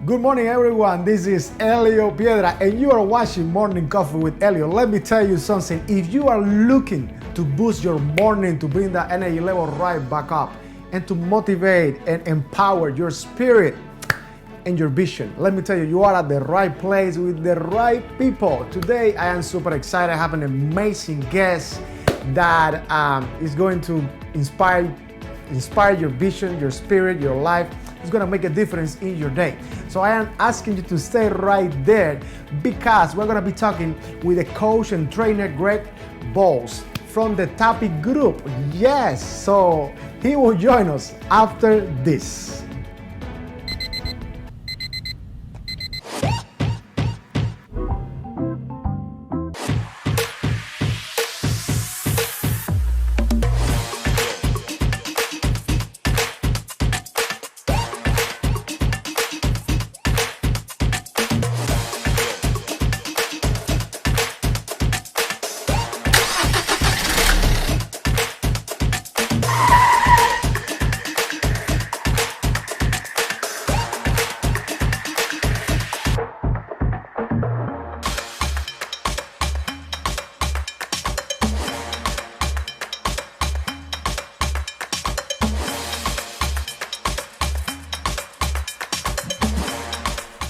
Good morning, everyone. This is Elio Piedra, and you are watching Morning Coffee with Elio. Let me tell you something. If you are looking to boost your morning, to bring that energy level right back up, and to motivate and empower your spirit and your vision, let me tell you, you are at the right place with the right people. Today, I am super excited. I have an amazing guest that is going to inspire your vision, your spirit, your life. It's gonna make a difference in your day. So I am asking you to stay right there because we're gonna be talking with a coach and trainer, Greg Bowles from the Tappe Group. Yes, so he will join us after this.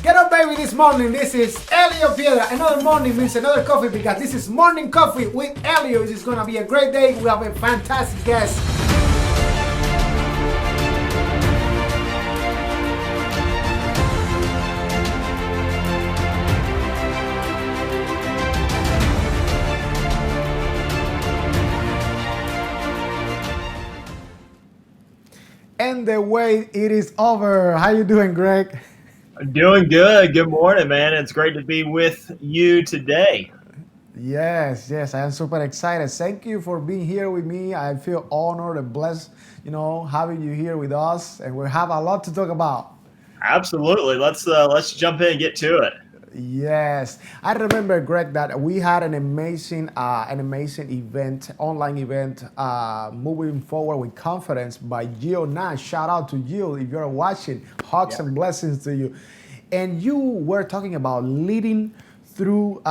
Get up, baby, this morning. This is Elio Piedra. Another morning means another coffee because this is Morning Coffee with Elio. This is going to be a great day. We have a fantastic guest. And the wait, it is over. How you doing, Greg? Doing good. Good morning, man. It's great to be with you today. Yes, I am super excited. Thank you for being here with me. I feel honored and blessed, having you here with us, and we have a lot to talk about. Absolutely. Let's jump in and get to it. Yes, I remember, Greg, that we had an amazing event, online event, moving forward with confidence by Gio Nash. Shout out to Gio if you're watching. Hugs Yeah. and blessings to you. And you were talking about leading through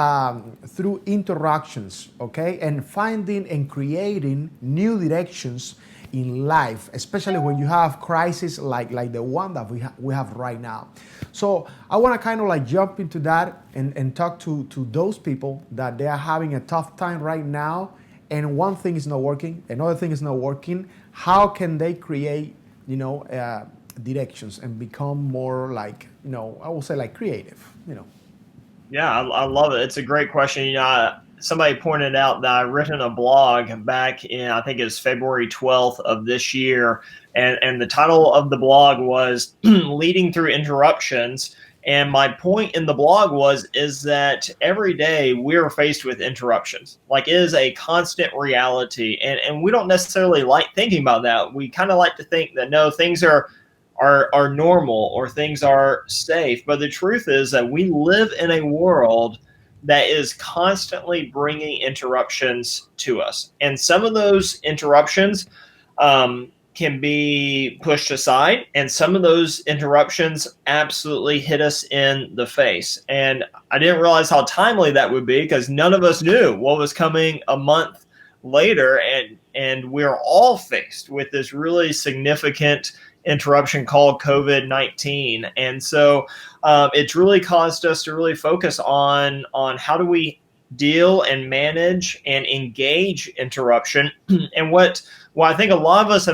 interactions, okay, and finding and creating new directions in life, especially when you have crisis like the one that we have right now. So I want to kind of like jump into that and talk to those people that they are having a tough time right now, and one thing is not working, another thing is not working. How can they create, directions and become more like, I will say like creative. Yeah, I love it. It's a great question. Somebody pointed out that I've written a blog back in, I think it was February 12th of this year. And the title of the blog was Leading Through Interruptions. And my point in the blog is that every day we're faced with interruptions. Like, it is a constant reality. And we don't necessarily like thinking about that. We kind of like to think that, no, things are normal or things are safe. But the truth is that we live in a world that is constantly bringing interruptions to us. And some of those interruptions can be pushed aside, and some of those interruptions absolutely hit us in the face. And I didn't realize how timely that would be because none of us knew what was coming a month later. And we're all faced with this really significant interruption called COVID-19. And so it's really caused us to really focus on how do we deal and manage and engage interruption. And what I think a lot of us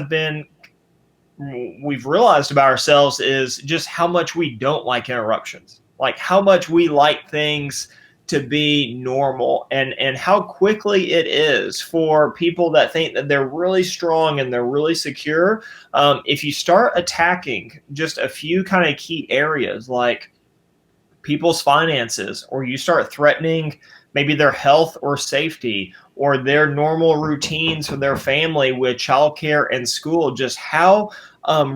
we've realized about ourselves is just how much we don't like interruptions, like how much we like things to be normal, and how quickly it is for people that think that they're really strong and they're really secure. If you start attacking just a few kind of key areas like people's finances, or you start threatening maybe their health or safety or their normal routines for their family with childcare and school, just how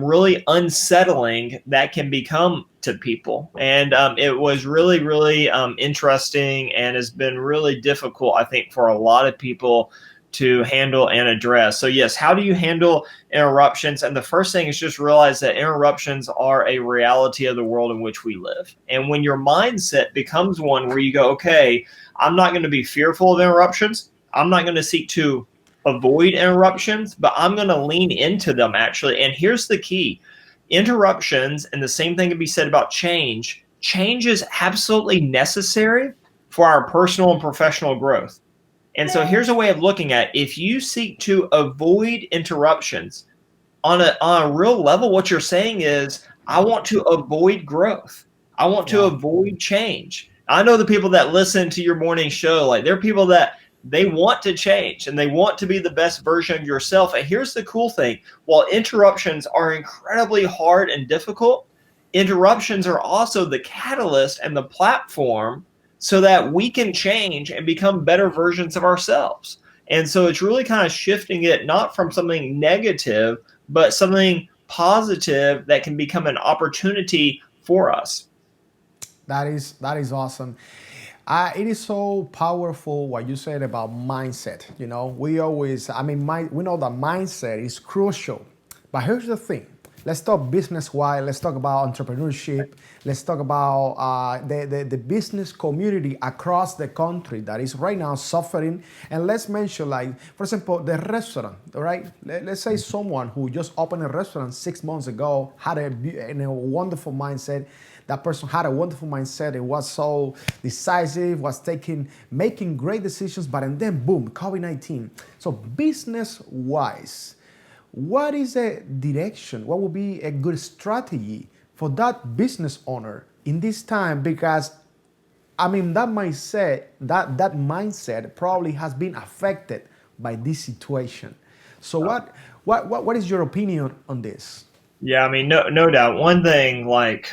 really unsettling that can become to people. And it was really, really interesting, and has been really difficult, I think, for a lot of people to handle and address. So yes, how do you handle interruptions? And the first thing is just realize that interruptions are a reality of the world in which we live. And when your mindset becomes one where you go, okay, I'm not going to be fearful of interruptions. I'm not going to seek to avoid interruptions, but I'm going to lean into them actually. And here's the key. Interruptions, and the same thing can be said about change. Change is absolutely necessary for our personal and professional growth. And so here's a way of looking at it. If you seek to avoid interruptions on a real level, what you're saying is, I want to avoid growth. I want to avoid change. I know the people that listen to your morning show, like they're people that they want to change and they want to be the best version of yourself. And here's the cool thing. While interruptions are incredibly hard and difficult, interruptions are also the catalyst and the platform so that we can change and become better versions of ourselves. And so it's really kind of shifting it not from something negative, but something positive that can become an opportunity for us. That is awesome. It is so powerful what you said about mindset. You know, we always, I mean, we know that mindset is crucial. But here's the thing. Let's talk business-wise. Let's talk about entrepreneurship. Let's talk about the business community across the country that is right now suffering. And let's mention, like, for example, the restaurant, all right? Let's say someone who just opened a restaurant 6 months ago had a wonderful mindset. That person had a wonderful mindset. It was so decisive, was making great decisions, but and then boom, COVID-19. So business-wise, what is a direction? What would be a good strategy for that business owner in this time? Because I mean, that mindset probably has been affected by this situation. So what is your opinion on this? Yeah, I mean, no doubt. One thing, like,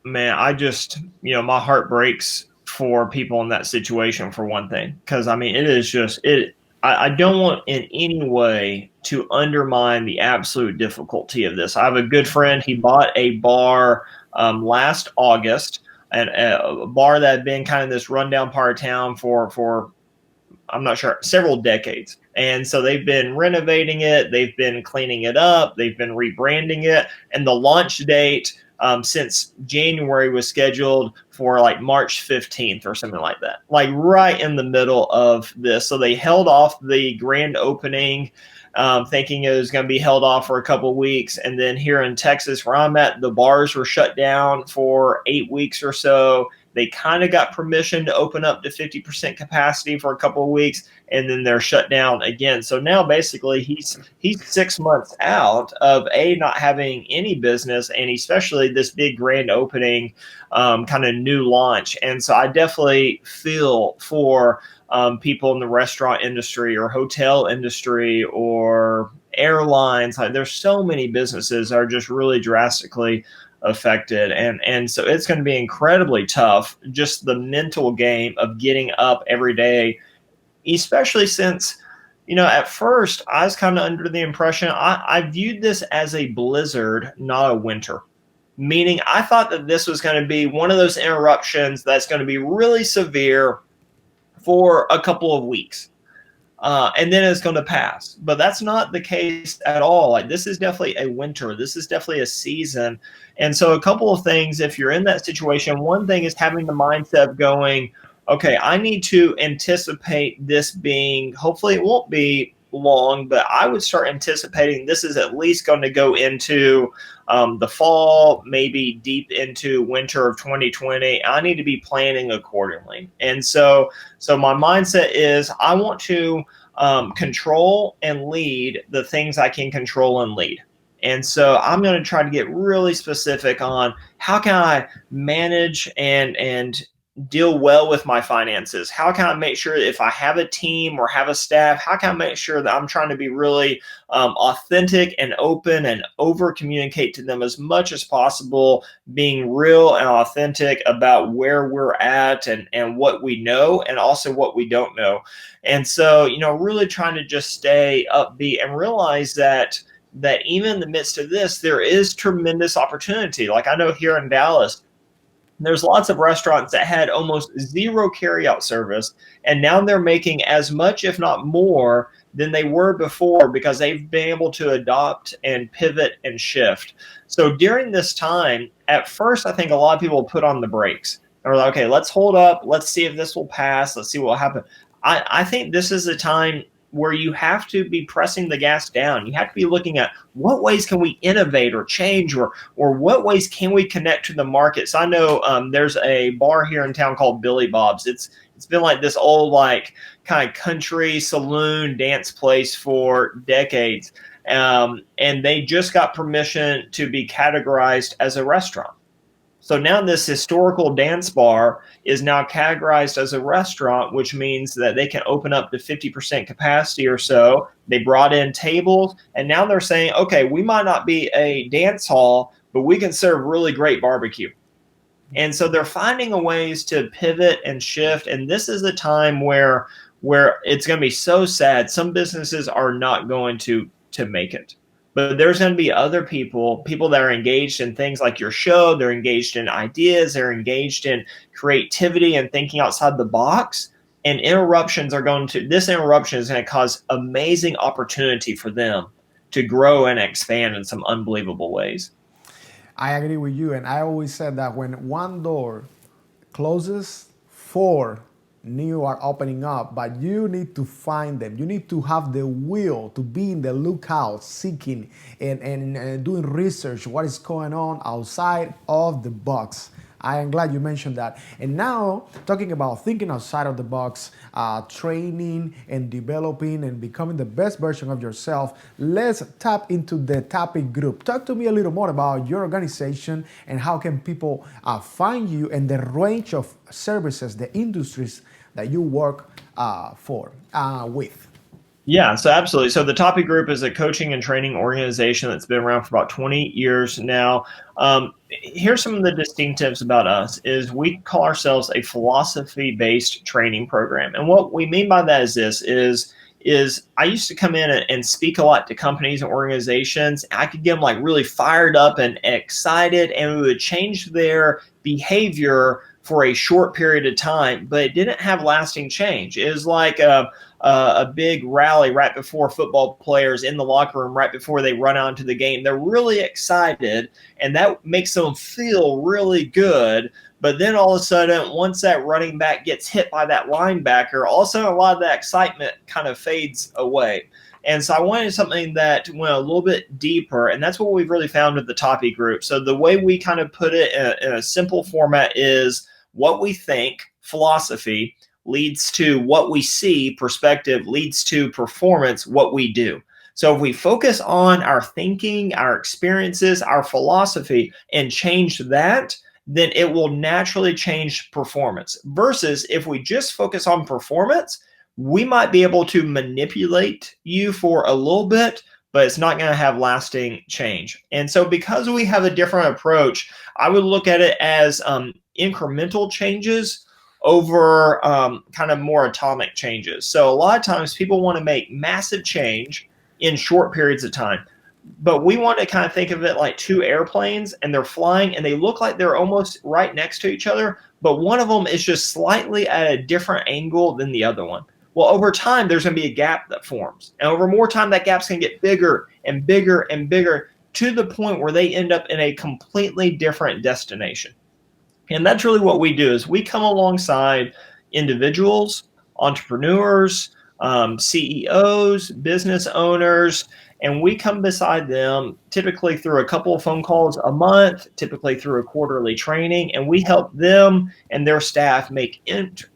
man, I just, my heart breaks for people in that situation, for one thing, because I mean, it is just it. I don't want in any way to undermine the absolute difficulty of this. I have a good friend. He bought a bar last August, and a bar that had been kind of this rundown part of town for I'm not sure, several decades. And so they've been renovating it. They've been cleaning it up. They've been rebranding it. And the launch date since January was scheduled for like March 15th or something like that, like right in the middle of this. So they held off the grand opening, thinking it was going to be held off for a couple of weeks. And then here in Texas, where I'm at, the bars were shut down for 8 weeks or so. They kind of got permission to open up to 50% capacity for a couple of weeks, and then they're shut down again. So now basically he's 6 months out of not having any business, and especially this big grand opening, kind of new launch. And so I definitely feel for people in the restaurant industry or hotel industry or airlines. Like, there's so many businesses that are just really drastically affected, and so it's going to be incredibly tough, just the mental game of getting up every day, especially since at first I was kind of under the impression I viewed this as a blizzard, not a winter, meaning I thought that this was going to be one of those interruptions that's going to be really severe for a couple of weeks, and then it's going to pass. But that's not the case at all. Like, this is definitely a winter. This is definitely a season. And so a couple of things, if you're in that situation, one thing is having the mindset of going, okay, I need to anticipate this being, hopefully it won't be long, but I would start anticipating this is at least going to go into the fall, maybe deep into winter of 2020. I need to be planning accordingly. And so my mindset is I want to control and lead the things I can control and lead. And so I'm going to try to get really specific on how can I manage and deal well with my finances? How can I make sure that if I have a team or have a staff, how can I make sure that I'm trying to be really authentic and open and over communicate to them as much as possible, being real and authentic about where we're at and what we know and also what we don't know. And so, really trying to just stay upbeat and realize that even in the midst of this, there is tremendous opportunity. Like, I know here in Dallas, there's lots of restaurants that had almost zero carryout service, and now they're making as much, if not more, than they were before because they've been able to adopt and pivot and shift. So during this time, at first, I think a lot of people put on the brakes. They're like, okay, let's hold up. Let's see if this will pass. Let's see what will happen. I think this is a time where you have to be pressing the gas down. You have to be looking at what ways can we innovate or change, or what ways can we connect to the market. So I know there's a bar here in town called Billy Bob's. It's been like this old like kind of country saloon dance place for decades, and they just got permission to be categorized as a restaurant. So now this historical dance bar is now categorized as a restaurant, which means that they can open up to 50% capacity or so. They brought in tables, and now they're saying, okay, we might not be a dance hall, but we can serve really great barbecue. And so they're finding ways to pivot and shift. And this is a time where it's going to be so sad. Some businesses are not going to make it. But there's going to be other people that are engaged in things like your show. They're engaged in ideas. They're engaged in creativity and thinking outside the box. And this interruption is going to cause amazing opportunity for them to grow and expand in some unbelievable ways. I agree with you. And I always said that when one door closes, four new are opening up, but you need to find them. You need to have the will to be in the lookout, seeking and doing research, what is going on outside of the box. I am glad you mentioned that. And now, talking about thinking outside of the box, training and developing and becoming the best version of yourself, let's tap into the Tappe Group. Talk to me a little more about your organization and how can people find you and the range of services, the industries that you work with. Yeah, so absolutely. So the Tappe Group is a coaching and training organization that's been around for about 20 years now. Here's some of the distinctives about us is we call ourselves a philosophy-based training program. And what we mean by that is this is I used to come in and speak a lot to companies and organizations. I could get them like really fired up and excited, and we would change their behavior for a short period of time, but it didn't have lasting change. It was like a big rally right before football players in the locker room, right before they run out into the game. They're really excited, and that makes them feel really good. But then all of a sudden, once that running back gets hit by that linebacker, all of a sudden a lot of that excitement kind of fades away. And so I wanted something that went a little bit deeper, and that's what we've really found with the Tappe Group. So the way we kind of put it in a simple format is what we think, philosophy, leads to what we see, perspective leads to performance, what we do. So if we focus on our thinking, our experiences, our philosophy, and change that, then it will naturally change performance. Versus if we just focus on performance, we might be able to manipulate you for a little bit, but it's not going to have lasting change. And so because we have a different approach, I would look at it as incremental changes over kind of more atomic changes. So a lot of times people want to make massive change in short periods of time. But we want to kind of think of it like two airplanes, and they're flying and they look like they're almost right next to each other, but one of them is just slightly at a different angle than the other one. Well, over time, there's going to be a gap that forms. And over more time, that gap's going to get bigger and bigger and bigger to the point where they end up in a completely different destination. And that's really what we do is we come alongside individuals, entrepreneurs, CEOs, business owners, and we come beside them typically through a couple of phone calls a month, typically through a quarterly training, and we help them and their staff make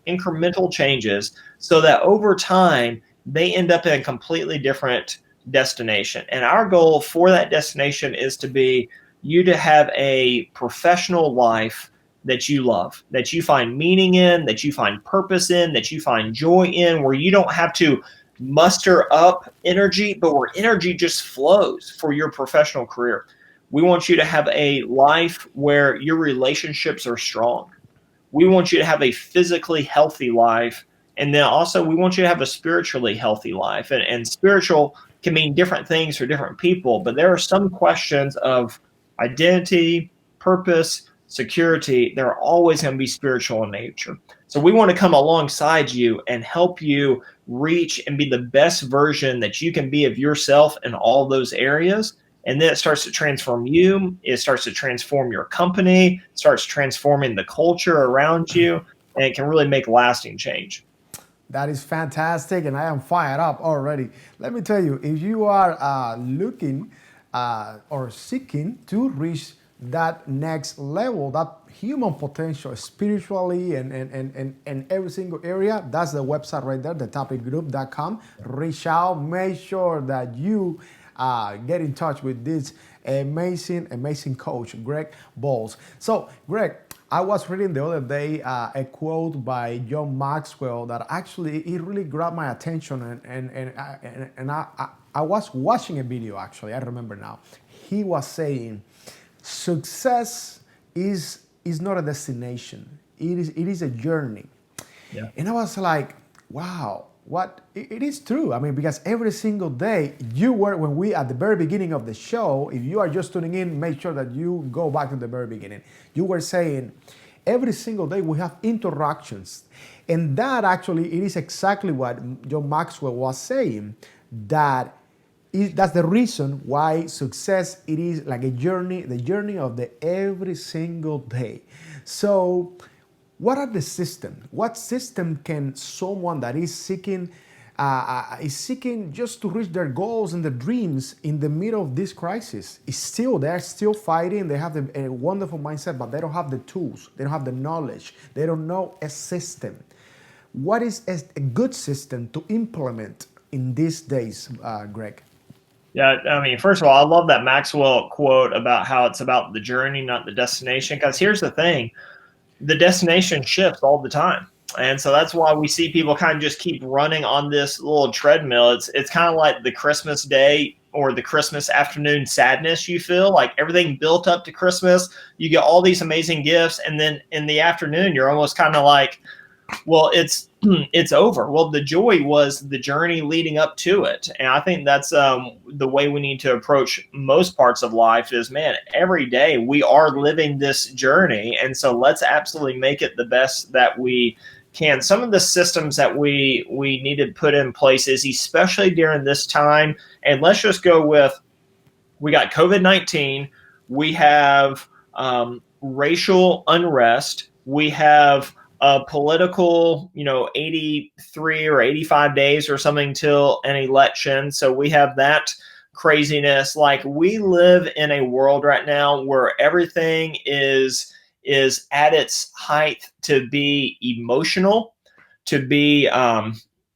incremental changes so that over time they end up in a completely different destination. And our goal for that destination is to be you to have a professional life that you love, that you find meaning in, that you find purpose in, that you find joy in, where you don't have to muster up energy, but where energy just flows for your professional career. We want you to have a life where your relationships are strong. We want you to have a physically healthy life. And then also we want you to have a spiritually healthy life. And spiritual can mean different things for different people, but there are some questions of identity, purpose, security, they're always going to be spiritual in nature. So we want to come alongside you and help you reach and be the best version that you can be of yourself in all those areas. And then it starts to transform you. It starts to transform your company, starts transforming the culture around you, and it can really make lasting change. That is fantastic, and I am fired up already. Let me tell you, if you are looking or seeking to reach that next level, that human potential spiritually and every single area, that's the website right there, the tappegroup.com. Reach out, make sure that you get in touch with this amazing coach, Greg Bowles. So, Greg, I was reading the other day a quote by John Maxwell that actually it really grabbed my attention, and I was watching a video actually. I remember now. He was saying, "Success is not a destination. It is a journey." Yeah. And I was like, "Wow." What it is true. I mean, because every single day you were, when we at the very beginning of the show, if you are just tuning in, make sure that you go back to the very beginning. You were saying every single day we have interruptions. And that actually, it is exactly what John Maxwell was saying, that that's the reason why success, it is like a journey, the journey of the every single day. So what are the system? What system can someone that is seeking just to reach their goals and their dreams in the middle of this crisis? Is still they're still fighting. They have a wonderful mindset, but they don't have the tools. They don't have the knowledge. They don't know a system. What is a good system to implement in these days, Greg? Yeah, I mean, first of all, I love that Maxwell quote about how it's about the journey, not the destination. Because here's the thing, the destination shifts all the time. And so that's why we see people kind of just keep running on this little treadmill. It's kind of like the Christmas day or the Christmas afternoon sadness you feel, like everything built up to Christmas. You get all these amazing gifts, and then in the afternoon, you're almost kind of like, well, it's over. Well, the joy was the journey leading up to it. And I think that's the way we need to approach most parts of life is, man, every day we are living this journey. And so let's absolutely make it the best that we can. Some of the systems that we need to put in place is, especially during this time, and let's just go with, we got COVID-19, we have racial unrest, we have political, 83 or 85 days or something till an election. So we have that craziness. Like, we live in a world right now where everything is at its height to be emotional, to be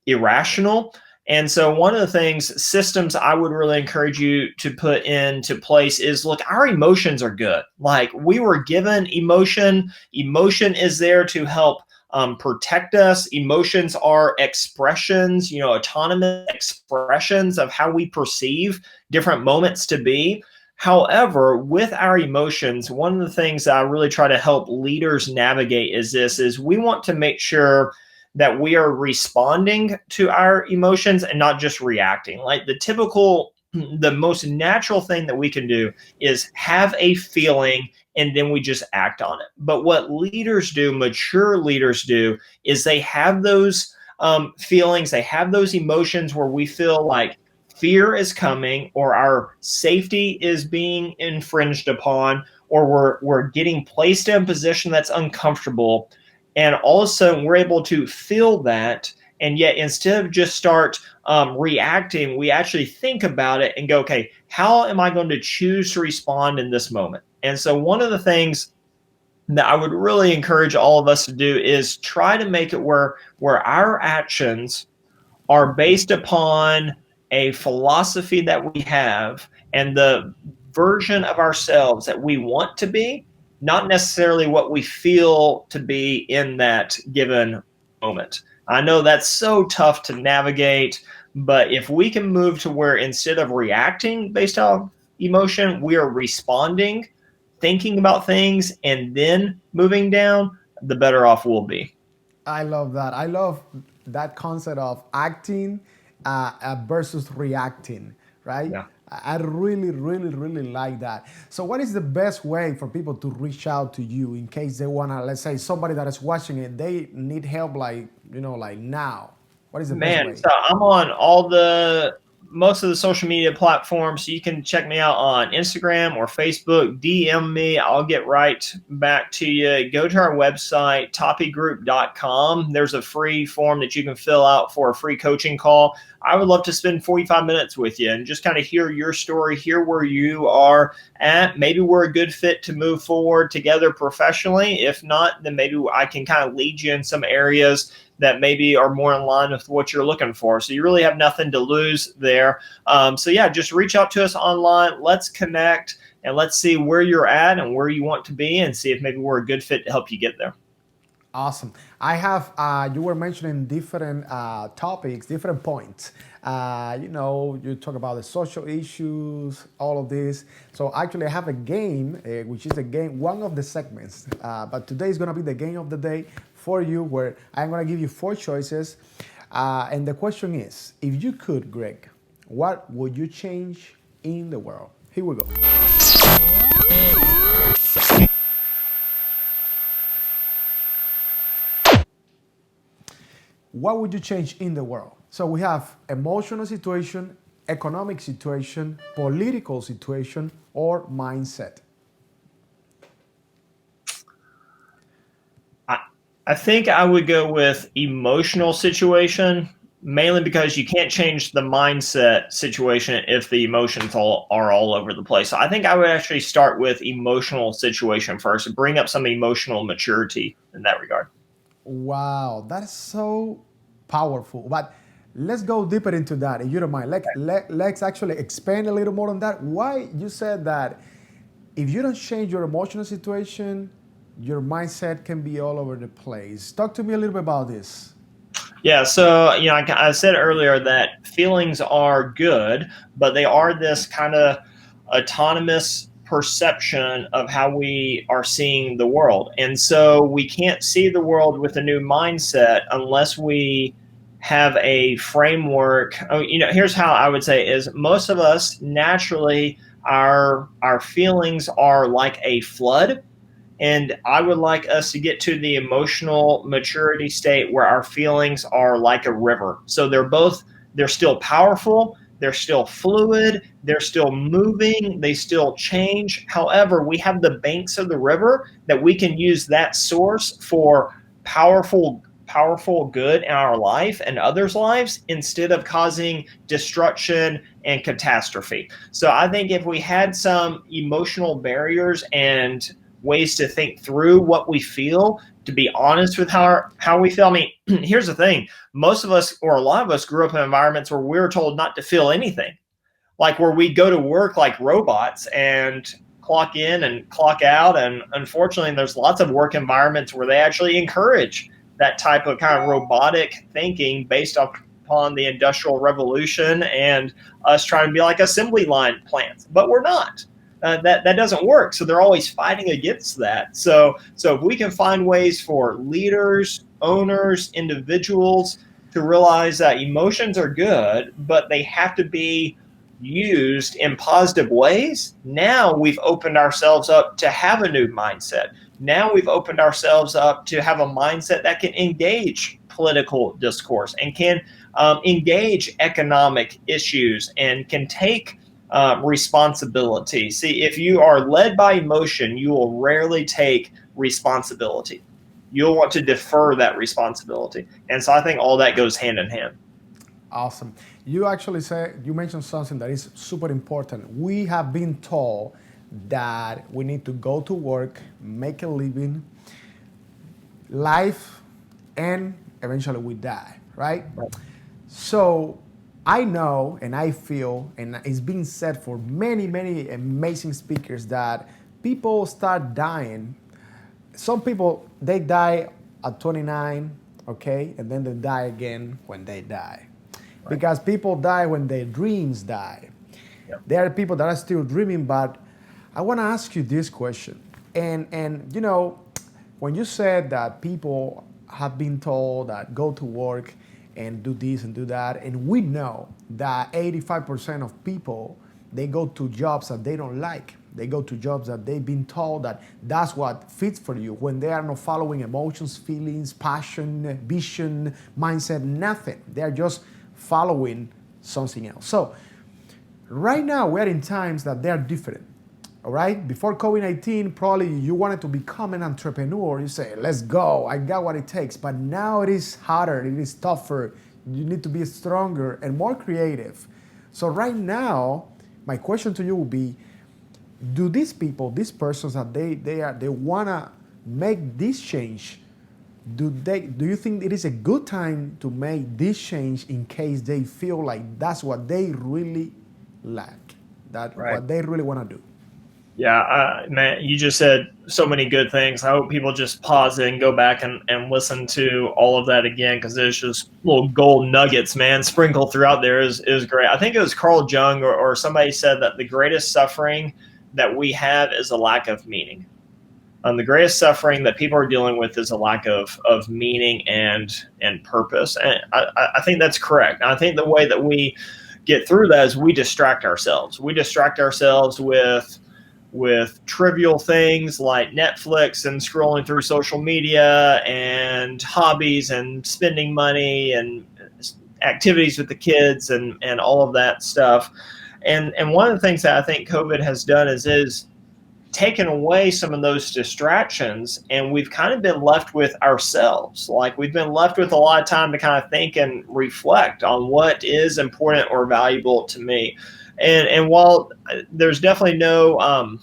irrational. And so one of the things, systems I would really encourage you to put into place is, look, our emotions are good. Like, we were given emotion. Emotion is there to help protect us. Emotions are expressions, autonomous expressions of how we perceive different moments to be. However, with our emotions, one of the things that I really try to help leaders navigate is we want to make sure that we are responding to our emotions and not just reacting. Like, the most natural thing that we can do is have a feeling and then we just act on it. But what leaders do, mature leaders do, is they have those feelings, they have those emotions where we feel like fear is coming, or our safety is being infringed upon, or we're getting placed in a position that's uncomfortable. And all of a sudden, we're able to feel that. And yet, instead of just start reacting, we actually think about it and go, okay, how am I going to choose to respond in this moment? And so one of the things that I would really encourage all of us to do is try to make it where our actions are based upon a philosophy that we have and the version of ourselves that we want to be, not necessarily what we feel to be in that given moment. I know that's so tough to navigate, but if we can move to where instead of reacting based on emotion, we are responding, thinking about things, and then moving down, the better off we'll be. I love that. I love that concept of acting versus reacting, right? Yeah. I really, really, really like that. So, what is the best way for people to reach out to you in case they wanna, let's say, somebody that is watching it, they need help, like like now? What is the best Man, way? so I'm on all the most of the social media platforms. So you can check me out on Instagram or Facebook. DM me. I'll get right back to you. Go to our website, tappegroup.com. There's a free form that you can fill out for a free coaching call. I would love to spend 45 minutes with you and just kind of hear your story, hear where you are at. Maybe we're a good fit to move forward together professionally. If not, then maybe I can kind of lead you in some areas that maybe are more in line with what you're looking for. So you really have nothing to lose there. So yeah, just reach out to us online. Let's connect and let's see where you're at and where you want to be and see if maybe we're a good fit to help you get there. Awesome. I have, you were mentioning different topics, different points. You talk about the social issues, all of this. So actually I have a game, which is a game, one of the segments, but today is going to be the game of the day for you, where I'm going to give you 4 choices. And the question is, if you could, Greg, what would you change in the world? Here we go. What would you change in the world? So we have emotional situation, economic situation, political situation, or mindset. I think I would go with emotional situation, mainly because you can't change the mindset situation if the emotions are all over the place. So I think I would actually start with emotional situation first and bring up some emotional maturity in that regard. Wow, that's so powerful. But let's go deeper into that, if you don't mind. Let's actually expand a little more on that. Why you said that if you don't change your emotional situation, your mindset can be all over the place. Talk to me a little bit about this. Yeah, so I said earlier that feelings are good, but they are this kind of autonomous perception of how we are seeing the world. And so we can't see the world with a new mindset unless we have a framework. Oh, here's how I would say is most of us naturally our feelings are like a flood, and I would like us to get to the emotional maturity state where our feelings are like a river. So they're still powerful, they're still fluid, they're still moving, they still change. However, we have the banks of the river that we can use that source for powerful good in our life and others' lives instead of causing destruction and catastrophe. So I think if we had some emotional barriers and ways to think through what we feel, to be honest with how we feel. I mean, here's the thing. Most of us, or a lot of us, grew up in environments where we were told not to feel anything, like where we go to work like robots and clock in and clock out. And unfortunately, there's lots of work environments where they actually encourage that type of kind of robotic thinking based upon the Industrial Revolution and us trying to be like assembly line plants, but we're not. That doesn't work. So they're always fighting against that. So if we can find ways for leaders, owners, individuals to realize that emotions are good, but they have to be used in positive ways, now we've opened ourselves up to have a new mindset. Now we've opened ourselves up to have a mindset that can engage political discourse and can engage economic issues and can take responsibility. See, if you are led by emotion, you will rarely take responsibility. You'll want to defer that responsibility. And so I think all that goes hand in hand. Awesome. You mentioned something that is super important. We have been told that we need to go to work, make a living, life, and eventually we die, right? So I know and I feel, and it's been said for many, many amazing speakers, that people start dying. Some people, they die at 29, okay? And then they die again when they die. Right. Because people die when their dreams die. Yep. There are people that are still dreaming, but I want to ask you this question. And when you said that people have been told that go to work and do this and do that, and we know that 85% of people they go to jobs that they don't like. They go to jobs that they've been told that that's what fits for you, when they are not following emotions, feelings, passion, vision, mindset, nothing. They're just following something else. So right now we're in times that they are different. All right, before COVID-19, probably you wanted to become an entrepreneur. You say, let's go, I got what it takes. But now it is harder, it is tougher. You need to be stronger and more creative. So right now, my question to you will be, do these people, these persons that they wanna make this change, do you think it is a good time to make this change in case they feel like that's what they really lack, that Right. what they really want to do? Yeah, man, you just said so many good things. I hope people just pause and go back and listen to all of that again, because there's just little gold nuggets, man, sprinkled throughout there is great. I think it was Carl Jung or somebody said that the greatest suffering that we have is a lack of meaning. The greatest suffering that people are dealing with is a lack of meaning and purpose. And I think that's correct. And I think the way that we get through that is we distract ourselves. We distract ourselves with trivial things like Netflix and scrolling through social media and hobbies and spending money and activities with the kids and all of that stuff. And one of the things that I think COVID has done is taken away some of those distractions, and we've kind of been left with ourselves. Like, we've been left with a lot of time to kind of think and reflect on what is important or valuable to me. And while there's definitely no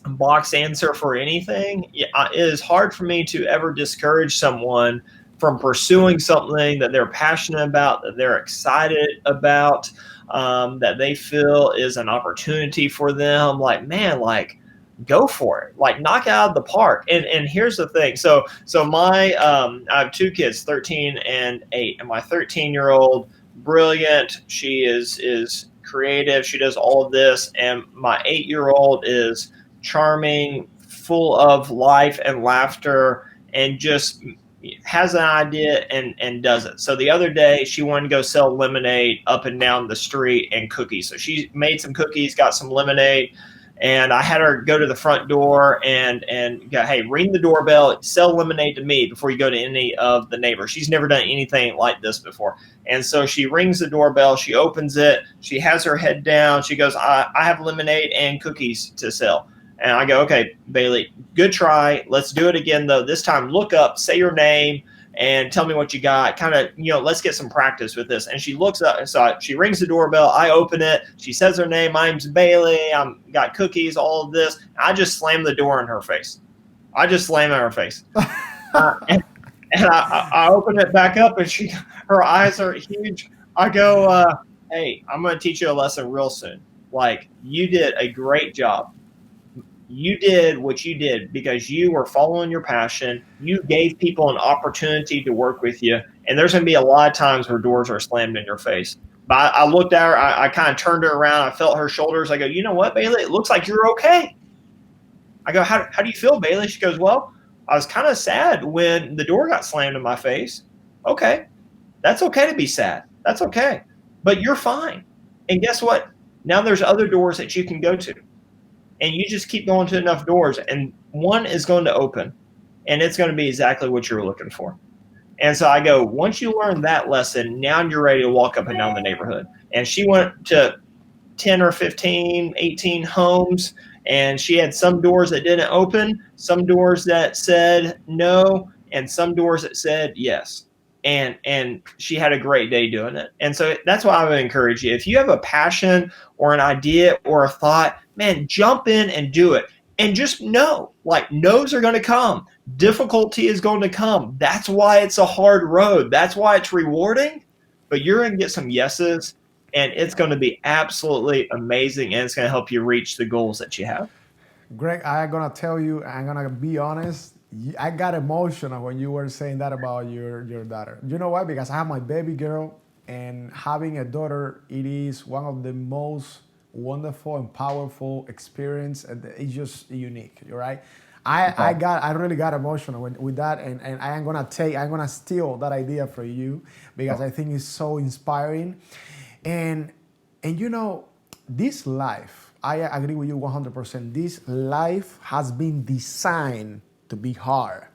box answer for anything, it is hard for me to ever discourage someone from pursuing something that they're passionate about, that they're excited about, that they feel is an opportunity for them. Like, man, like, go for it, like, knock it out of the park. And here's the thing. So my I have two kids, 13 and 8, and my 13-year-old, brilliant. She is creative. She does all of this. And my 8-year-old is charming, full of life and laughter, and just has an idea and does it. So the other day she wanted to go sell lemonade up and down the street and cookies. So she made some cookies, got some lemonade, and I had her go to the front door and go, hey, ring the doorbell, sell lemonade to me before you go to any of the neighbors. She's never done anything like this before. And so she rings the doorbell, she opens it, she has her head down, she goes, I have lemonade and cookies to sell. And I go, okay, Bailey, good try. Let's do it again, though. This time, look up, say your name, and tell me what you got. Kind of, let's get some practice with this. And she looks up, so she rings the doorbell. I open it. She says her name. My name's Bailey. I'm got cookies, all of this. I just slam the door in her face. I just slam in her face. And I open it back up, and her eyes are huge. I go, hey, I'm going to teach you a lesson real soon. Like, you did a great job. You did what you did because you were following your passion. You gave people an opportunity to work with you. And there's going to be a lot of times where doors are slammed in your face. But I looked at her. I kind of turned her around. I felt her shoulders. I go, you know what, Bailey? It looks like you're okay. I go, how do you feel, Bailey? She goes, well, I was kind of sad when the door got slammed in my face. Okay. That's okay to be sad. That's okay. But you're fine. And guess what? Now there's other doors that you can go to. And you just keep going to enough doors, and one is going to open, and it's going to be exactly what you're looking for. And so I go, once you learn that lesson, now you're ready to walk up and down the neighborhood. And she went to 10 or 15, 18 homes, and she had some doors that didn't open, some doors that said no, and some doors that said yes. And she had a great day doing it. And so that's why I would encourage you. If you have a passion or an idea or a thought, man, jump in and do it. And just know, like, no's are going to come. Difficulty is going to come. That's why it's a hard road. That's why it's rewarding. But you're going to get some yeses, and it's going to be absolutely amazing, and it's going to help you reach the goals that you have. Greg, I'm going to tell you, I'm going to be honest. I got emotional when you were saying that about your daughter. You know why? Because I have my baby girl, and having a daughter, it is one of the most wonderful and powerful experience, and it's just unique. You're right. I really got emotional with that, and I'm gonna steal that idea from you because I think it's so inspiring, and this life, I agree with you 100%. This life has been designed to be hard.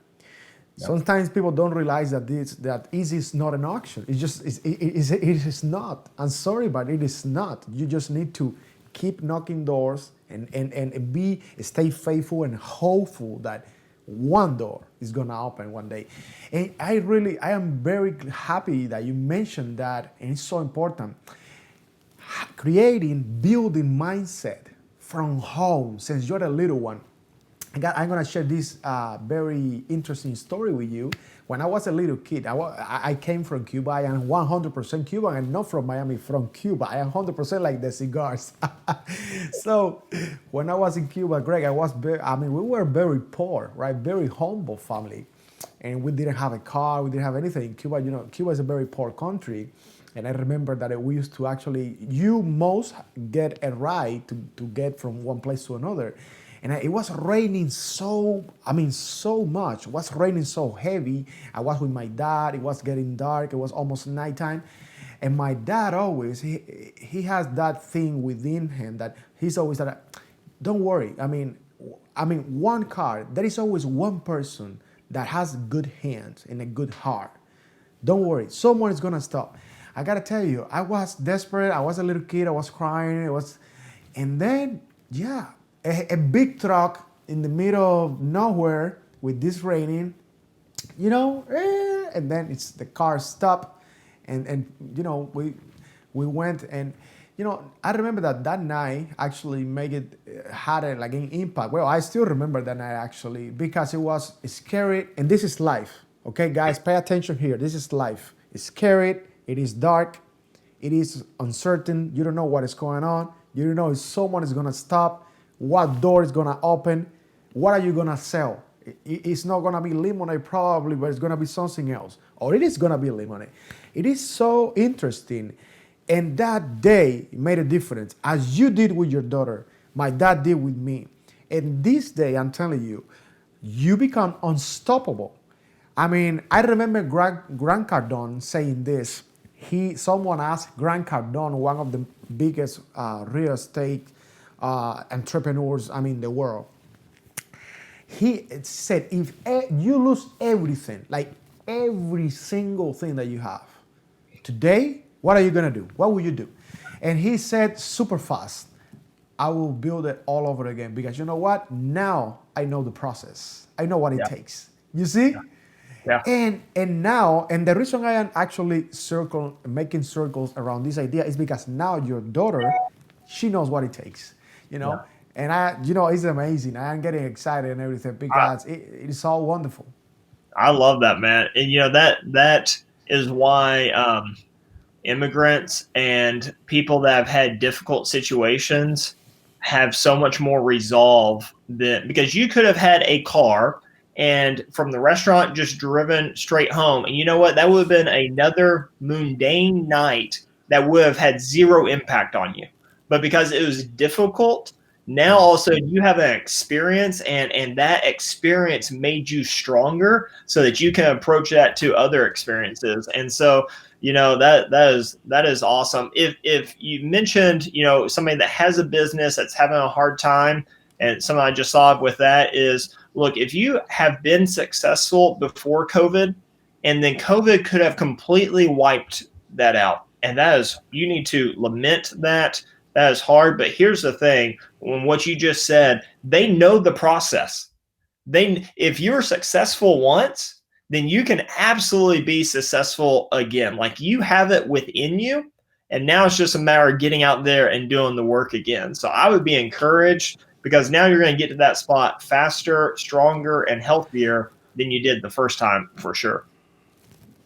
Yeah. Sometimes people don't realize that easy is not an option. It's just it is not. I'm sorry, but it is not. You just need to keep knocking doors and be stay faithful and hopeful that one door is gonna open one day. And I am very happy that you mentioned that, and it's so important. Building mindset from home since you're a little one. I'm gonna share this very interesting story with you. When I was a little kid, I came from Cuba. I am 100% Cuban and not from Miami, from Cuba. I am 100% like the cigars. So when I was in Cuba, Greg, we were very poor, right? Very humble family. And we didn't have a car, we didn't have anything. In Cuba, Cuba is a very poor country. And I remember that we used to actually, you most get a ride to get from one place to another. And it was raining so much. It was raining so heavy. I was with my dad. It was getting dark. It was almost nighttime. And my dad always, he has that thing within him that he's always that, don't worry. One car, there is always one person that has good hands and a good heart. Don't worry. Someone is going to stop. I got to tell you, I was desperate. I was a little kid. I was crying. And then, yeah. A big truck in the middle of nowhere with this raining, and then the car stopped, and we went, and I remember that night actually had an impact. Well, I still remember that night actually because it was scary, and this is life. Okay, guys, pay attention here. This is life. It's scary. It is dark. It is uncertain. You don't know what is going on. You don't know if someone is gonna stop. What door is gonna open? What are you gonna sell? It's not gonna be lemonade probably, but it's gonna be something else. Or it is gonna be lemonade. It is so interesting. And that day made a difference. As you did with your daughter, my dad did with me. And this day, I'm telling you, you become unstoppable. I remember Grant Cardone saying this. Someone asked Grant Cardone, one of the biggest real estate entrepreneurs, in the world. He said, if you lose everything, like every single thing that you have, today, what are you gonna do? What will you do? And he said super fast, I will build it all over again because you know what? Now I know the process. I know what it takes. You see? Yeah. And now, and the reason I am actually making circles around this idea is because now your daughter, she knows what it takes. Yeah. And it's amazing. I am getting excited and everything because it is all wonderful. I love that, man. And that is why immigrants and people that have had difficult situations have so much more resolve because you could have had a car and from the restaurant just driven straight home. And you know what? That would have been another mundane night that would have had zero impact on you. But because it was difficult, now all of a sudden you have an experience and that experience made you stronger so that you can approach that to other experiences. And so, that is awesome. If you mentioned, somebody that has a business that's having a hard time, and something I just saw with that is, look, if you have been successful before COVID and then COVID could have completely wiped that out, and you need to lament that. That is hard. But here's the thing, when what you just said, they know the process. If you're successful once, then you can absolutely be successful again. Like you have it within you. And now it's just a matter of getting out there and doing the work again. So I would be encouraged because now you're going to get to that spot faster, stronger, and healthier than you did the first time for sure.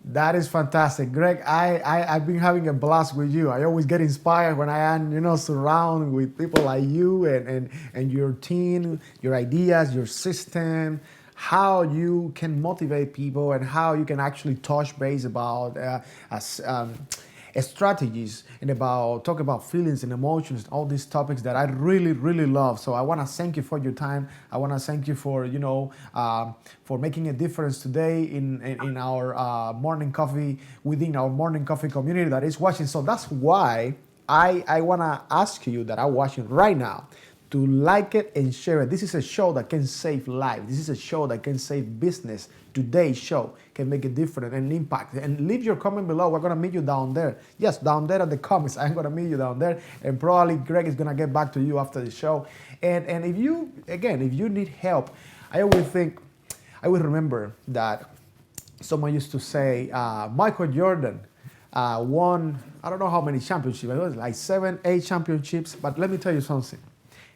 That is fantastic, Greg. I've been having a blast with you. I always get inspired when I am, surrounded with people like you and your team, your ideas, your system, how you can motivate people and how you can actually touch base about strategies and talk about feelings and emotions, all these topics that I really, really love. So I want to thank you for your time. I want to thank you for, for making a difference today in our morning coffee, within our morning coffee community that is watching. So that's why I want to ask you that are watching right now to like it and share it. This is a show that can save lives. This is a show that can save business. Today's show can make a difference and impact. And leave your comment below. We're going to meet you down there. Yes, down there at the comments. I'm going to meet you down there. And probably Greg is going to get back to you after the show. And if you, again, if you need help, I always remember that someone used to say, Michael Jordan won, I don't know how many championships, it was like 7, 8 championships. But let me tell you something.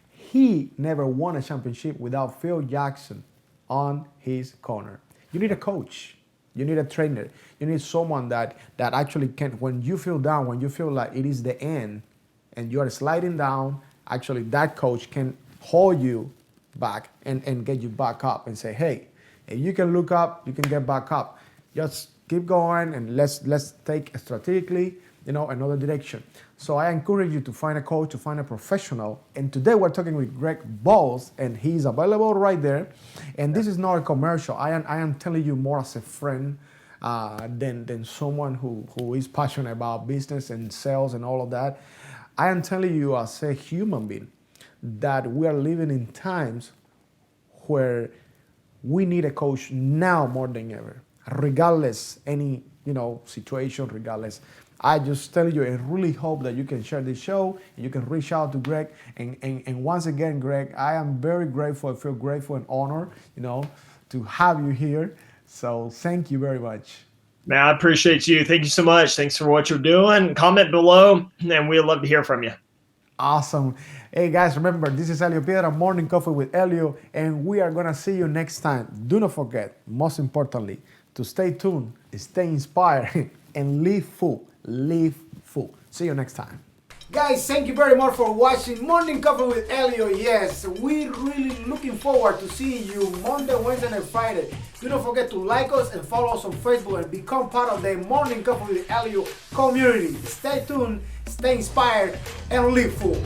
He never won a championship without Phil Jackson on his corner. You need a coach. You need a trainer. You need someone that actually can, when you feel down, when you feel like it is the end and you are sliding down, actually that coach can hold you back and get you back up and say, hey, if you can look up, you can get back up. Just keep going and let's take strategically, another direction. So I encourage you to find a coach, to find a professional. And today we're talking with Greg Bowles, and he's available right there. And this is not a commercial. I am telling you more as a friend than someone who is passionate about business and sales and all of that. I am telling you as a human being that we are living in times where we need a coach now more than ever, regardless any situation, regardless. I just tell you and really hope that you can share this show and you can reach out to Greg. And once again, Greg, I am very grateful. I feel grateful and honored, to have you here. So thank you very much. Man, I appreciate you. Thank you so much. Thanks for what you're doing. Comment below, and we'd love to hear from you. Awesome. Hey guys, remember, this is Elio Piedra, Morning Coffee with Elio, and we are going to see you next time. Do not forget, most importantly, to stay tuned, stay inspired, and live full. Live full. See you next time. Guys, thank you very much for watching Morning Coffee with Elio. Yes, we're really looking forward to seeing you Monday, Wednesday, and Friday. Do not forget to like us and follow us on Facebook and become part of the Morning Coffee with Elio community. Stay tuned, stay inspired, and live full.